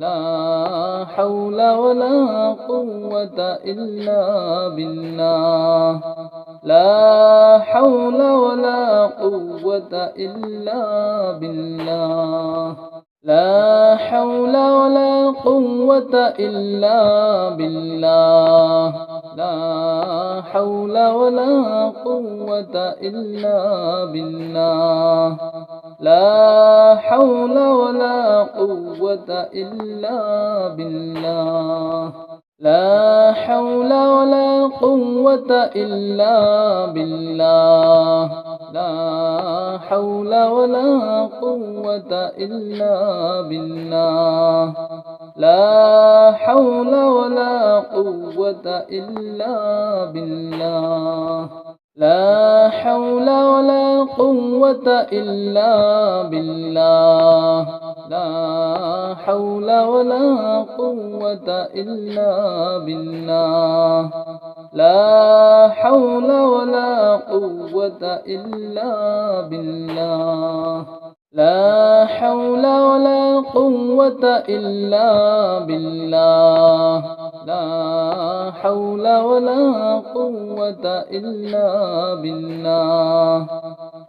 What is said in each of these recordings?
لا حول ولا قوة إلا بالله لا حول ولا قوة إلا بالله لا حول ولا قوة إلا بالله لا حول ولا قوة إلا بالله لا حول ولا قوة إلا بالله لا حول ولا قوة إلا بالله لا حول ولا قوة إلا بالله لا حول ولا قوة إلا بالله لا حول ولا قوة إلا بالله لا حول ولا قوة إلا بالله لا حول ولا قوة إلا بالله لا حول ولا قوة إلا بالله لا حول ولا قوة إلا بالله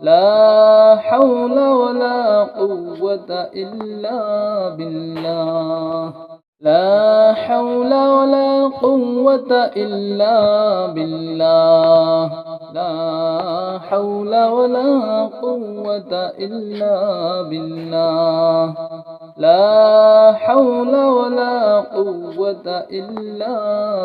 لا حول ولا قوة إلا بالله لا حول ولا قوة إلا بالله لا حول ولا قوة إلا بالله لا حول ولا قوة إلا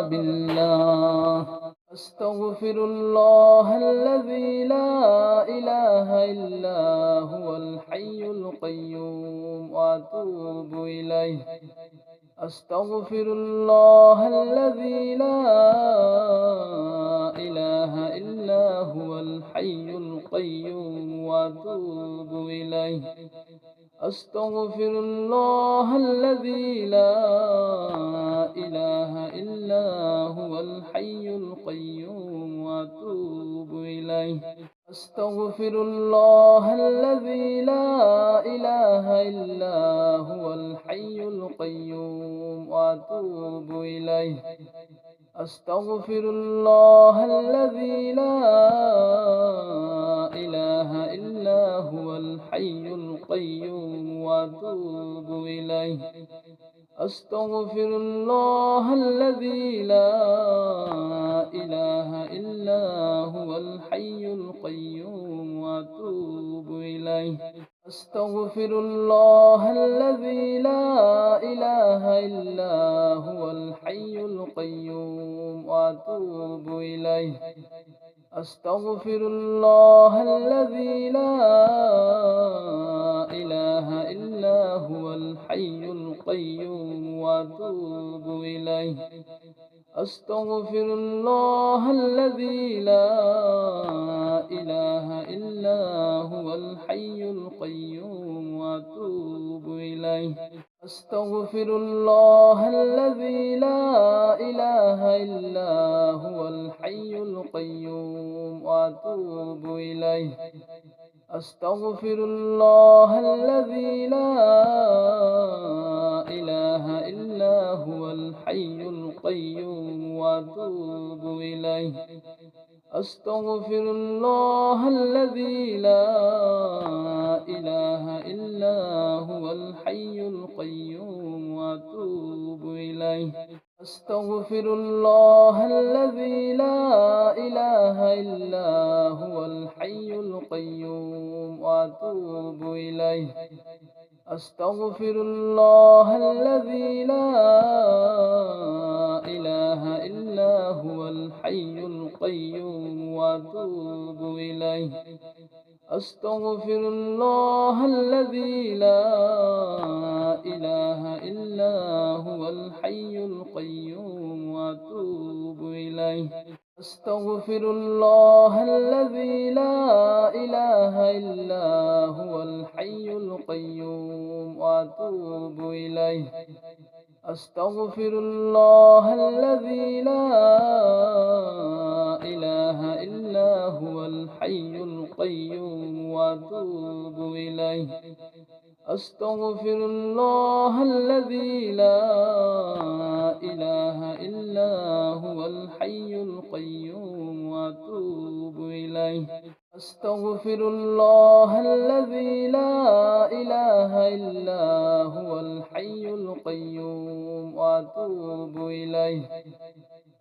بالله أستغفر الله الذي لا إله إلا هو الحي القيوم وأتوب إليه أستغفر الله الذي لا إله إلا هو الحي القيوم وأتوب إليه أستغفر الله الذي لا إله إلا هو الحي القيوم وأتوب إليه أستغفر الله الذي لا إله إلا هو الحي القيوم وأتوب إليه أستغفر الله الذي لا إله إلا هو الحي القيوم وأتوب إليه أستغفر الله الذي لا إله إلا هو الحي القيوم وأتوب إليه أستغفر الله الذي لا إله إلا هو الحي القيوم وأتوب إليه أستغفر الله الذي لا إله إلا هو الحي القيوم وأتوب إليه أستغفر الله الذي لا إله إلا هو الحي القيوم وأتوب إليه أستغفر الله الذي لا إله إلا هو الحي القيوم وأتوب إليه أستغفر الله الذي لا إله إلا هو الحي القيوم وأتوب إليه أستغفر الله الذي لا إله إلا هو الحي القيوم وأتوب إليه أستغفر الله الذي لا إله إلا هو الحي القيوم وأتوب إليه أستغفر الله الذي لا إله إلا هو الحي القيوم وأتوب إليه أستغفر الله الذي لا إله إلا هو الحي القيوم وأتوب إليه أستغفر الله الذي لا إله إلا هو الحي القيوم وأتوب إليه أستغفر الله الذي لا إله إلا هو الحي القيوم وأتوب إليه أستغفر الله الذي لا إله إلا هو الحي القيوم وأتوب إليه أستغفر الله الذي لا إله إلا هو الحي القيوم وأتوب إليه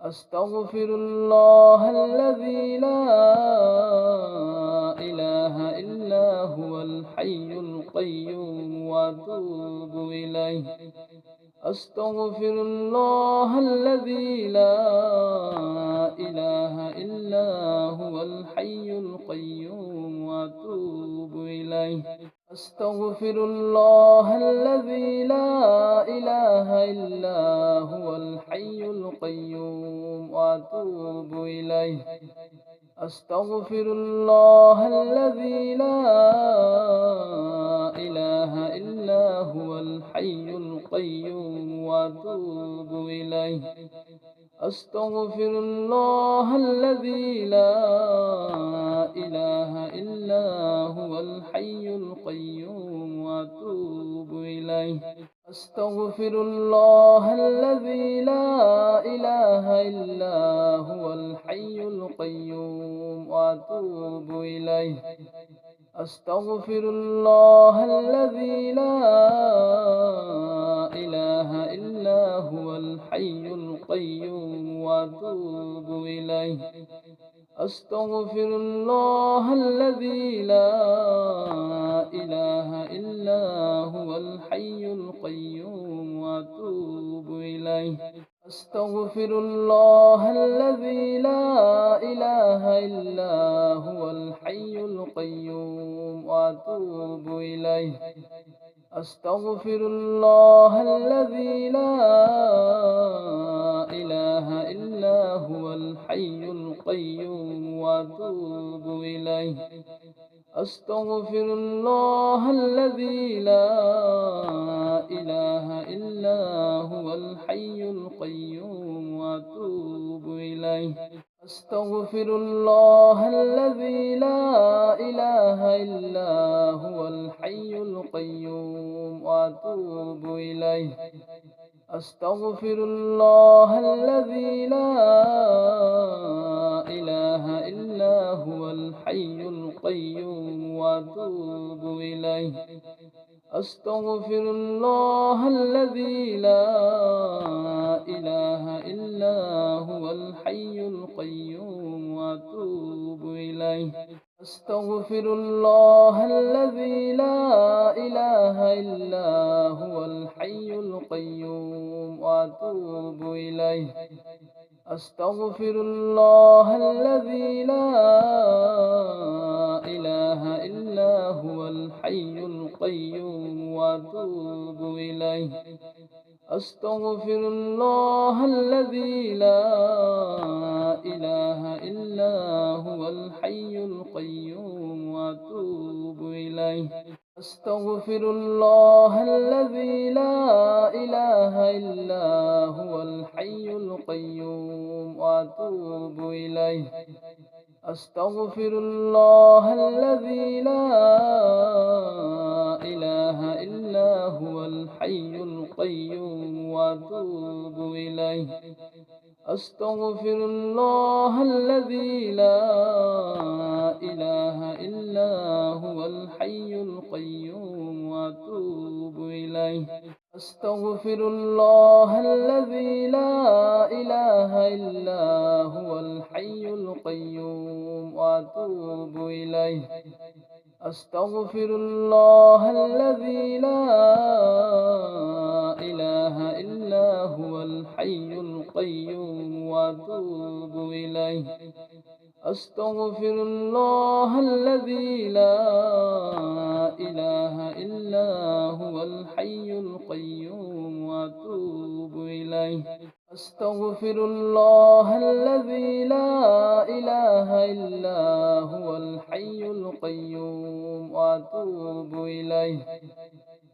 أستغفر الله الذي لا إله إلا هو الحي القيوم وأتوب إليه أستغفر الله الذي لا إله إلا هو الحي القيوم وأتوب إليه أستغفر الله الذي لا إله إلا هو الحي القيوم وأتوب إليه أستغفر الله الذي لا إله إلا هو الحي القيوم وأتوب إليه أستغفر الله الذي لا إله إلا هو الحي القيوم وأتوب إليه أستغفر الله الذي لا إله إلا هو الحي القيوم وأتوب إليه أستغفر الله الذي لا إله إلا هو الحي القيوم وأتوب إليه أستغفر الله الذي لا إله إلا هو الحي القيوم وأتوب إليه أستغفر الله الذي لا إله إلا هو الحي القيوم وأتوب إليه أستغفر الله الذي لا إله إلا هو الحي القيوم وأتوب إليه أستغفر الله الذي لا إله إلا هو الحي القيوم وأتوب إليه أستغفر الله الذي لا إله إلا هو الحي القيوم وأتوب إليه أستغفر الله الذي لا إله إلا هو الحي القيوم وأتوب إليه أستغفر الله الذي لا إله إلا هو الحي القيوم وأتوب إليه أستغفر الله الذي لا إله إلا هو الحي القيوم وأتوب إليه أستغفر الله الذي لا إله إلا هو الحي القيوم وأتوب إليه أستغفر الله الذي لا إله إلا هو الحي القيوم وأتوب إليه أستغفر الله الذي لا إله إلا هو الحي القيوم وأتوب إليه أستغفر الله الذي لا إله إلا هو الحي القيوم وأتوب إليه أستغفر الله الذي لا إله إلا هو الحي القيوم وأتوب إليه أستغفر الله الذي لا إله إلا هو الحي القيوم وأتوب إليه أستغفر الله الذي لا إله إلا هو الحي القيوم وأتوب إليه أستغفر الله الذي لا إله إلا هو الحي القيوم وأتوب إليه أستغفر الله الذي لا إله إلا هو الحي القيوم وأتوب إليه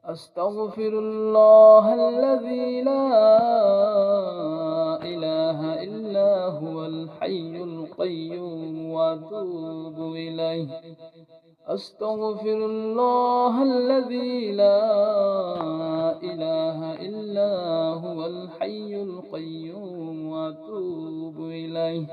أستغفر الله الذي لا إله إلا هو الحي القيوم وأتوب إليه أستغفر الله الذي لا إله إلا هو الحي القيوم وأتوب إليه.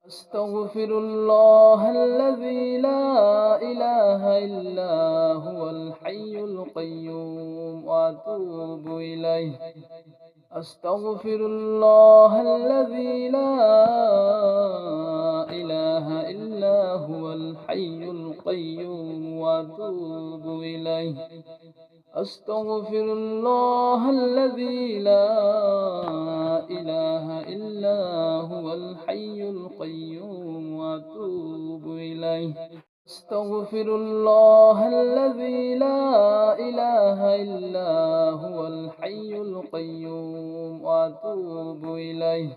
أستغفر الله الذي لا إله إلا هو الحي القيوم وأتوب إليه. أستغفر الله الذي لا إله إلا هو الحي القيوم وأتوب إليه. أستغفر الله الذي لا إله إلا هو الحي القيوم وأتوب إليه. أستغفر الله الذي لا إله إلا هو الحي القيوم وأتوب إليه.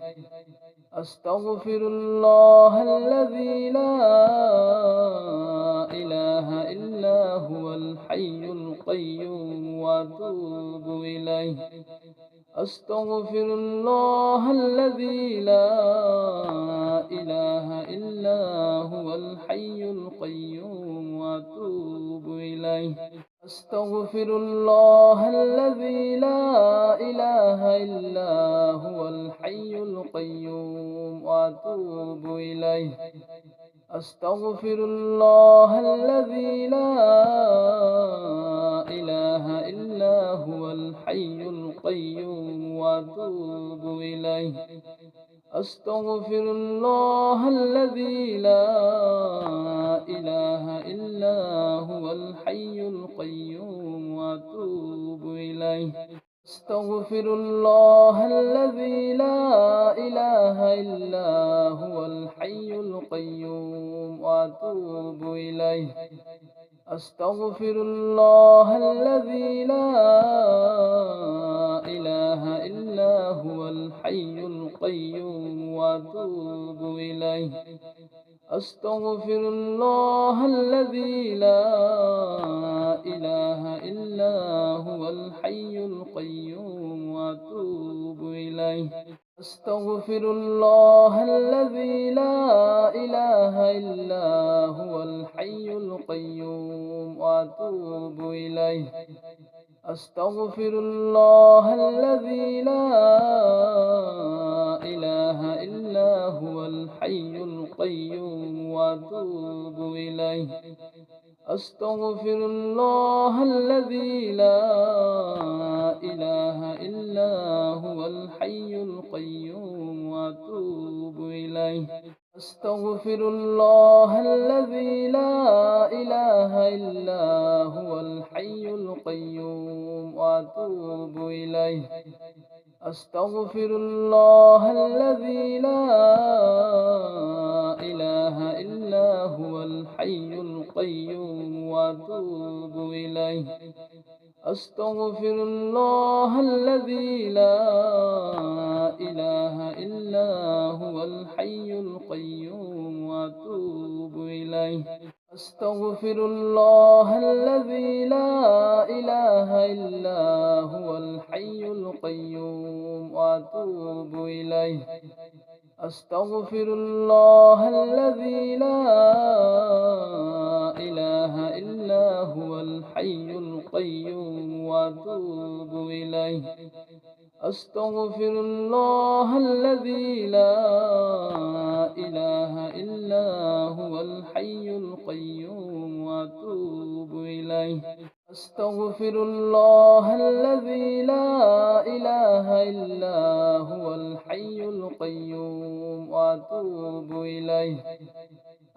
أستغفر الله الذي لا إله إلا هو الحي القيوم وأتوب إليه. أستغفر الله الذي لا إله إلا هو الحي القيوم وأتوب إليه. أستغفر الله الذي لا إله إلا هو الحي القيوم وأتوب إليه. أستغفر الله الذي لا إله إلا هو الحي القيوم وأتوب إليه. أستغفر الله الذي لا إله إلا هو الحي القيوم وأتوب إليه. أستغفر الله الذي لا إله إلا هو الحي القيوم وأتوب إليه. أستغفر الله الذي لا إله إلا هو الحي القيوم وأتوب إليه. أستغفر الله الذي لا إله إلا هو الحي القيوم وأتوب إليه. أستغفر الله الذي لا إله إلا هو الحي القيوم وأتوب إليه. أستغفر الله الذي لا إله إلا هو الحي القيوم وأتوب إليه. أستغفر الله الذي لا إله إلا هو الحي القيوم وأتوب إليه. أستغفر الله الذي لا إله إلا هو الحي القيوم وأتوب إليه. أستغفر الله الذي لا إله إلا هو الحي القيوم وأتوب إليه. أستغفر الله الذي لا إله إلا هو الحي القيوم وأتوب إليه. أستغفر الله الذي لا إله إلا هو الحي القيوم وأتوب إليه. أستغفر الله الذي لا إله إلا هو الحي القيوم وأتوب إليه. أستغفر الله الذي لا إله إلا هو الحي القيوم وأتوب إليه. أستغفر الله الذي لا إله إلا هو الحي القيوم وأتوب إليه.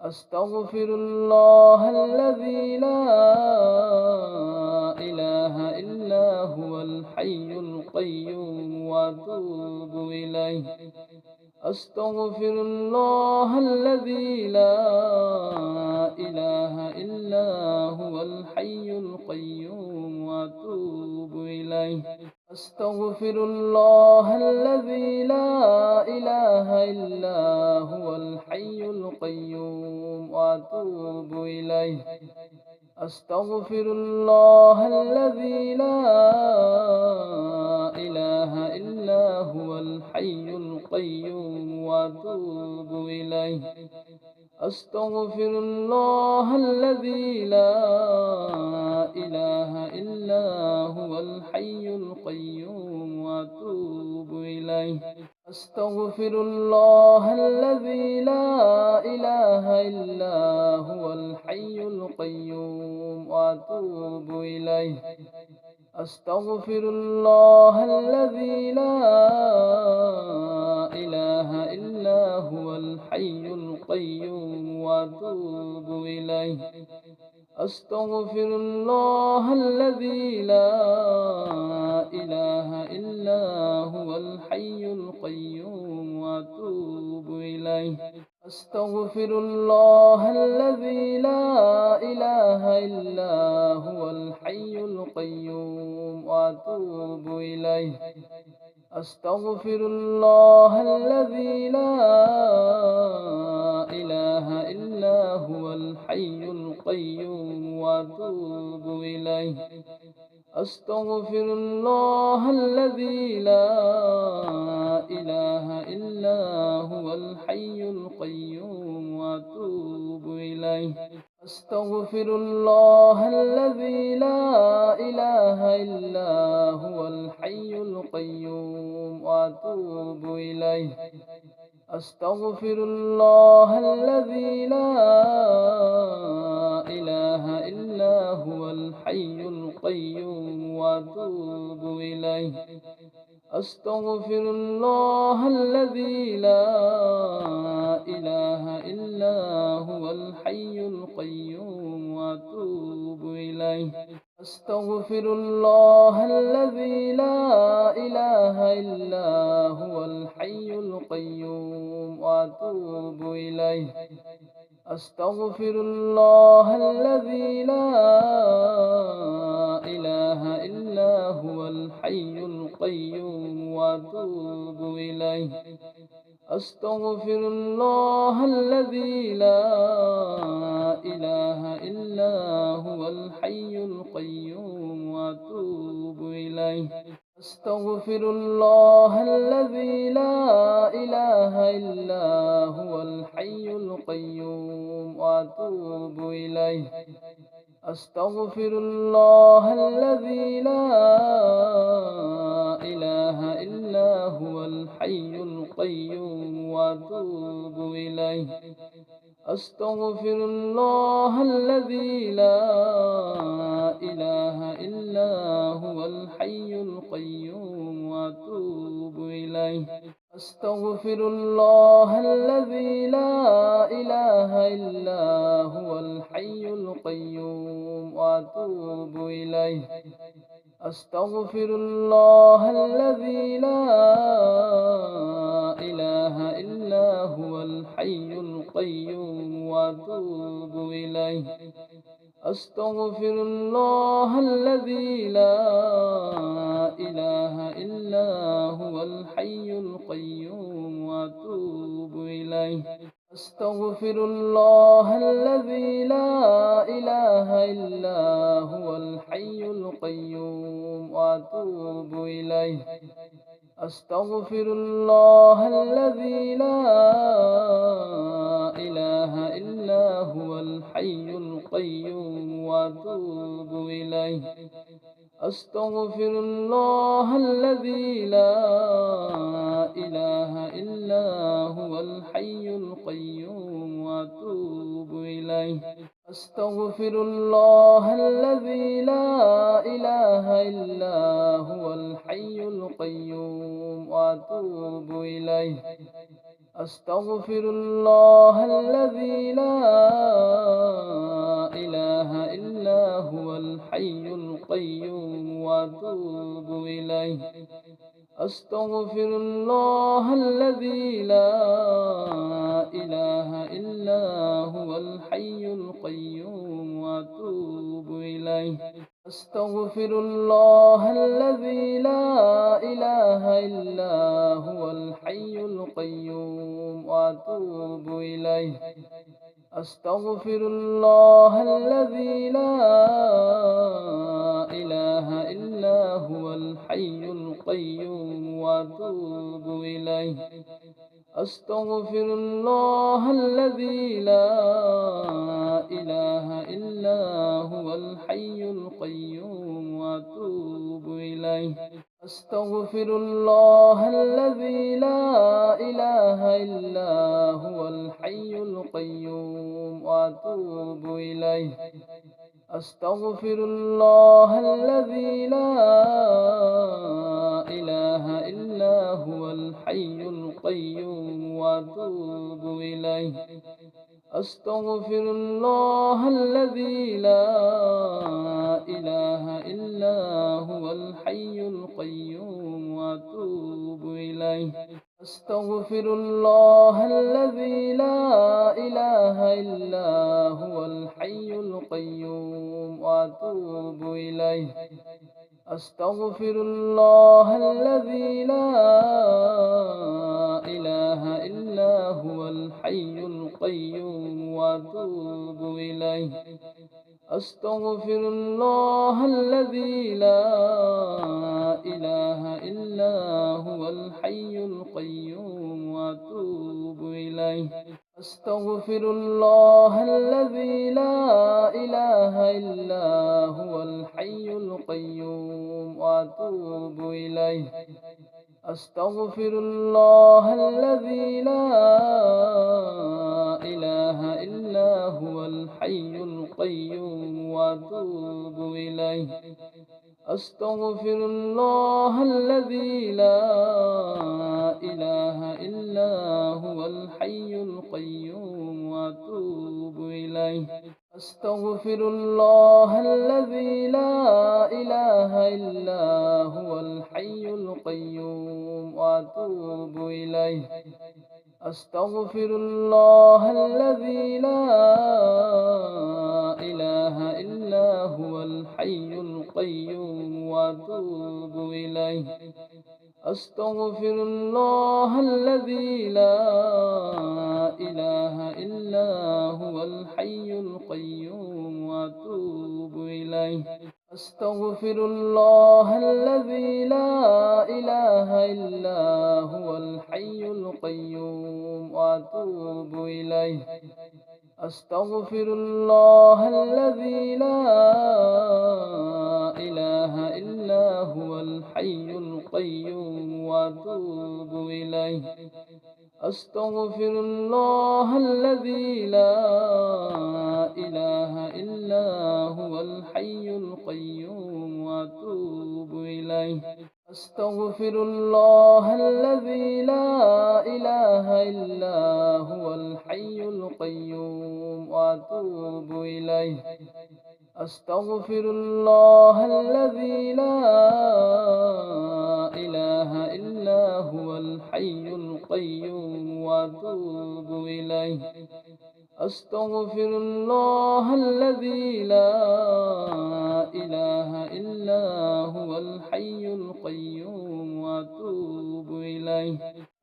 أستغفر الله الذي لا إله إلا هو الحي القيوم وأتوب إليه. أستغفر الله الذي لا إله إلا هو الحي القيوم وأتوب إليه. أستغفر الله الذي لا إله إلا هو الحي القيوم وأتوب إليه. أستغفر الله الذي لا إله إلا هو الحي القيوم وأتوب إليه. أستغفر الله الذي لا إله إلا هو الحي القيوم وأتوب إليه. أستغفر الله الذي لا إله إلا هو الحي القيوم وأتوب إليه. أستغفر الله الذي لا إله إلا هو الحي القيوم وأتوب إليه. أستغفر الله الذي لا إله إلا هو الحي القيوم وأتوب إليه. أستغفر الله الذي لا إله إلا هو الحي القيوم وأتوب إليه. أستغفر الله الذي لا إله إلا هو الحي القيوم وأتوب إليه. أستغفر الله الذي لا إله إلا هو الحي القيوم وأتوب إليه. أستغفر الله الذي لا إله إلا هو الحي القيوم وأتوب إليه. أستغفر الله الذي لا إله إلا هو الحي القيوم وأتوب إليه. أستغفر الله الذي لا إله إلا هو الحي القيوم وأتوب إليه. أستغفر الله الذي لا إله إلا هو الحي القيوم وأتوب إليه. أستغفر الله الذي لا إله إلا هو الحي القيوم وأتوب إليه. أستغفر الله الذي لا إله إلا هو الحي القيوم وأتوب إليه. أستغفر الله الذي لا إله إلا هو الحي القيوم وأتوب إليه. أستغفر الله الذي لا إله إلا هو الحي القيوم وأتوب إليه. أستغفر الله الذي لا إله إلا هو الحي القيوم وأتوب إليه. أستغفر الله الذي لا إله إلا هو الحي القيوم وأتوب إليه. أستغفر الله الذي لا إله إلا هو الحي القيوم وأتوب إليه. أستغفر الله الذي لا إله إلا هو الحي القيوم وأتوب إليه. أستغفر الله الذي لا إله إلا هو الحي القيوم وأتوب إليه. أستغفر الله الذي لا إله إلا هو الحي القيوم وأتوب إليه. أستغفر الله الذي لا إله إلا هو الحي القيوم وأتوب إليه. أستغفر الله الذي لا إله إلا هو الحي القيوم وأتوب إليه. أستغفر الله الذي لا إله إلا هو الحي القيوم وأتوب إليه. أستغفر الله الذي لا إله إلا هو الحي القيوم وأتوب إليه. أستغفر الله الذي لا إله إلا هو الحي القيوم وأتوب إليه. أستغفر الله الذي لا إله إلا هو الحي القيوم وأتوب إليه. أستغفر الله الذي لا إله إلا هو الحي القيوم وأتوب إليه. أستغفر الله الذي لا إله إلا هو الحي القيوم وأتوب إليه. أستغفر الله الذي لا إله إلا هو الحي القيوم وأتوب إليه. أستغفر الله الذي لا إله إلا هو الحي القيوم وأتوب إليه. أستغفر الله الذي لا إله إلا هو الحي القيوم وأتوب إليه. أستغفر الله الذي لا إله إلا هو الحي القيوم وأتوب إليه. أستغفر الله الذي لا إله إلا هو الحي القيوم وأتوب إليه. أستغفر الله الذي لا إله إلا هو الحي القيوم وأتوب إليه. أستغفر الله الذي لا إله إلا هو الحي القيوم وأتوب إليه. أستغفر الله الذي لا إله إلا هو الحي القيوم وأتوب إليه. أستغفر الله الذي لا إله إلا هو الحي القيوم وأتوب إليه. أستغفر الله الذي لا إله إلا هو الحي القيوم وأتوب إليه. أستغفر الله الذي لا إله إلا هو الحي القيوم وأتوب إليه. أستغفر الله الذي لا إله إلا هو الحي القيوم وأتوب إليه. أستغفر الله الذي لا إله إلا هو الحي القيوم وأتوب إليه. أستغفر الله الذي لا إله إلا هو الحي القيوم وأتوب إليه. أستغفر الله الذي لا إله إلا هو الحي القيوم وأتوب إليه. أستغفر الله الذي لا إله إلا هو الحي القيوم وأتوب إليه. أستغفر الله الذي لا إله إلا هو الحي القيوم وأتوب إليه.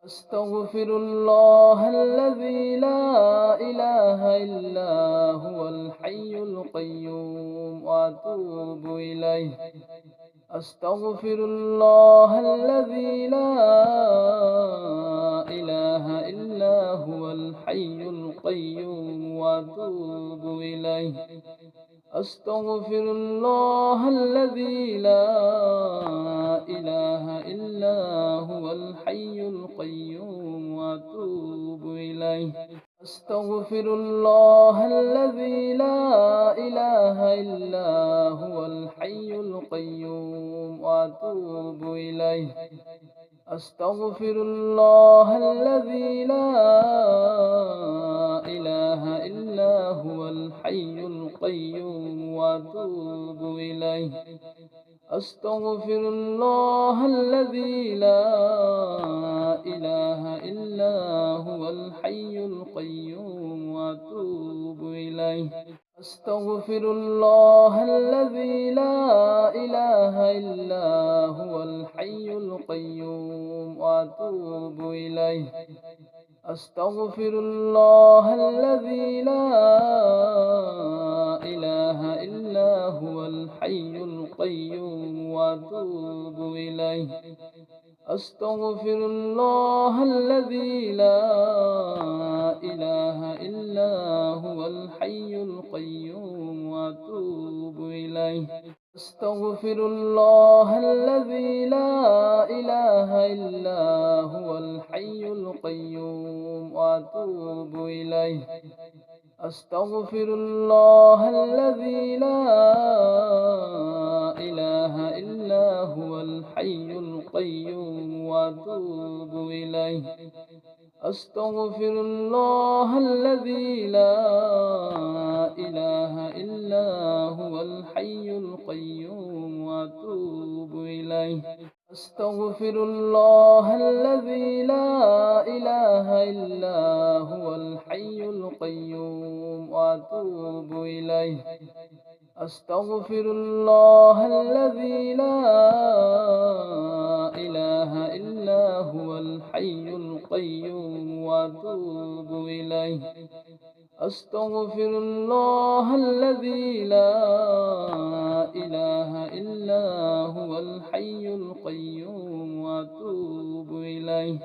أستغفر الله الذي لا إله إلا هو الحي القيوم وأتوب إليه. أستغفر الله الذي لا إله إلا هو الحي القيوم وأتوب إليه. أستغفر الله الذي لا إله إلا هو الحي القيوم وأتوب إليه. أستغفر الله الذي لا إله إلا هو الحي القيوم وأتوب إليه. أستغفر الله الذي لا إله إلا هو الحي القيوم وأتوب إليه. أستغفر الله الذي لا إله إلا هو الحي القيوم وأتوب إليه. أستغفر الله الذي لا إله إلا هو الحي القيوم وأتوب إليه. أستغفر الله الذي لا إله إلا هو الحي القيوم وأتوب إليه. أستغفر الله الذي لا إله إلا هو الحي القيوم وأتوب إليه. أستغفر الله الذي لا إله إلا هو الحي القيوم وأتوب إليه. أستغفر الله الذي لا إله إلا هو الحي القيوم وأتوب إليه. أستغفر الله الذي لا إله إلا هو الحي القيوم وأتوب إليه. أستغفر الله الذي لا إله إلا هو الحي القيوم وأتوب إليه. أستغفر الله الذي لا إله إلا هو الحي القيوم وأتوب إليه. أستغفر الله الذي لا إله إلا هو الحي القيوم وأتوب إليه.